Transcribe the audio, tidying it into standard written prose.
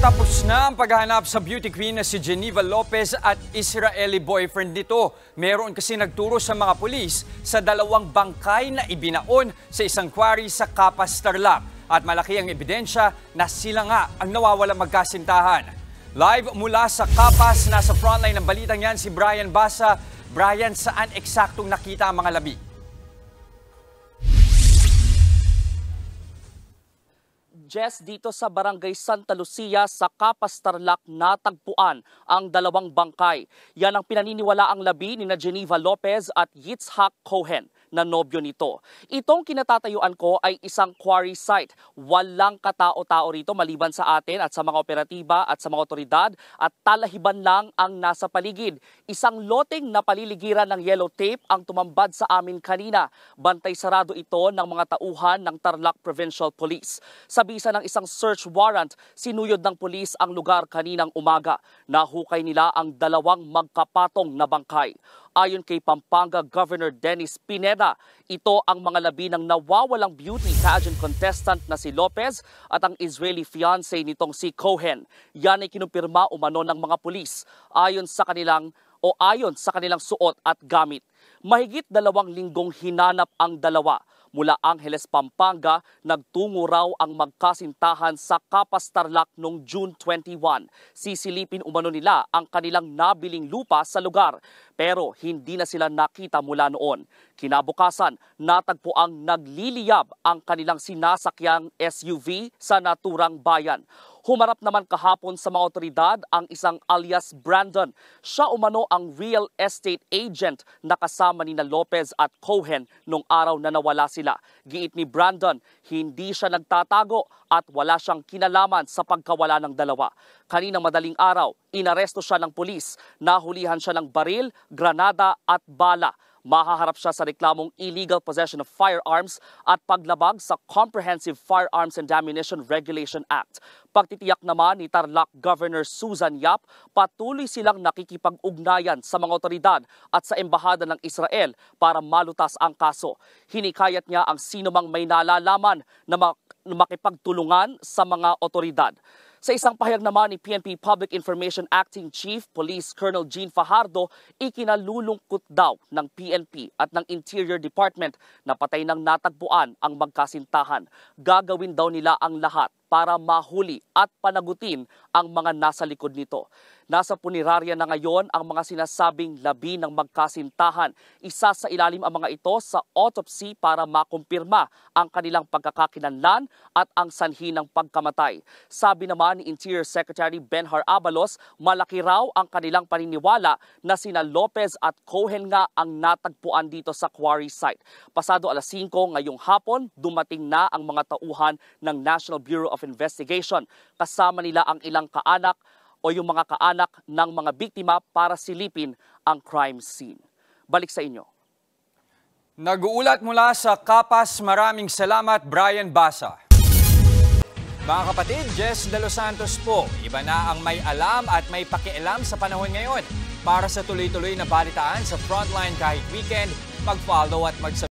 Tapos na ang paghahanap sa beauty queen na si Geneva Lopez at Israeli boyfriend nito. Meron kasi nagturo sa mga pulis sa dalawang bangkay na ibinaon sa isang quarry sa Capas, Tarlac. At malaki ang ebidensya na sila nga ang nawawalang magkasintahan. Live mula sa Capas, nasa frontline ng balitang yan si Brian Basa. Brian, saan eksaktong nakita ang mga labi? Jess, dito sa Barangay Santa Lucia sa Capas, Tarlac natagpuan ang dalawang bangkay. Yan ang pinaniniwalaang labi ni Geneva Lopez at Yitzhak Cohen na nobyo nito. Itong kinatatayuan ko ay isang quarry site. Walang katao-tao rito maliban sa atin at sa mga operatiba at sa mga otoridad at talahiban lang ang nasa paligid. Isang loteng na paliligiran ng yellow tape ang tumambad sa amin kanina. Bantay sarado ito ng mga tauhan ng Tarlac Provincial Police. Sa bisa ng isang search warrant, sinuyod ng pulis ang lugar kaninang umaga. Nahukay nila ang dalawang magkapatong na bangkay. Ayon kay Pampanga Governor Dennis Pineda, ito ang mga labi ng nawawalang beauty pageant contestant na si Lopez at ang Israeli fiancé nitong si Cohen. Yan ay kinumpirma umano ng mga pulis ayon sa kanilang suot at gamit. Mahigit 2 linggong hinanap ang dalawa. Mula Angeles, Pampanga, nagtungo raw ang magkasintahan sa Capas, Tarlac noong June 21. Sisilipin umano nila ang kanilang nabiling lupa sa lugar, pero hindi na sila nakita mula noon. Kinabukasan, natagpuang nagliliyab ang kanilang sinasakyang SUV sa naturang bayan. Humarap naman kahapon sa mga otoridad ang isang alias Brandon. Siya umano ang real estate agent na kasama ni Lopez at Cohen nung araw na nawala sila. Giit ni Brandon, hindi siya nagtatago at wala siyang kinalaman sa pagkawala ng dalawa. Kaninang madaling araw, inaresto siya ng pulis. Nahulihan siya ng baril, granada at bala. Mahaharap siya sa reklamong illegal possession of firearms at paglabag sa Comprehensive Firearms and Ammunition Regulation Act. Pagtitiyak naman ni Tarlac Governor Susan Yap, patuloy silang nakikipag-ugnayan sa mga otoridad at sa Embahada ng Israel para malutas ang kaso. Hinikayat niya ang sinumang may nalalaman na makipagtulungan sa mga otoridad. Sa isang pahayag naman ni PNP Public Information Acting Chief Police Colonel Jean Fajardo, ikinalulungkot daw ng PNP at ng Interior Department na patay nang natagpuan ang magkasintahan. Gagawin daw nila ang lahat para mahuli at panagutin ang mga nasa likod nito. Nasa punerarya na ngayon ang mga sinasabing labi ng magkasintahan. Isa sa ilalim ang mga ito sa autopsy para makumpirma ang kanilang pagkakakilanlan at ang sanhi ng pagkamatay. Sabi naman ni Interior Secretary Benhar Abalos, malaki raw ang kanilang paniniwala na sina Lopez at Cohen nga ang natagpuan dito sa quarry site. Pasado 5:00 ngayong hapon, dumating na ang mga tauhan ng National Bureau of Investigation. Kasama nila ang ilang kaanak o yung mga kaanak ng mga biktima para silipin ang crime scene. Balik sa inyo. Nag-uulat mula sa Capas, maraming salamat Brian Basa. Mga kapatid, Jess De Los Santos po. Iba na ang may alam at may pakialam sa panahon ngayon. Para sa tuloy-tuloy na balitaan sa Frontline kahit weekend, mag-follow at mag-subscribe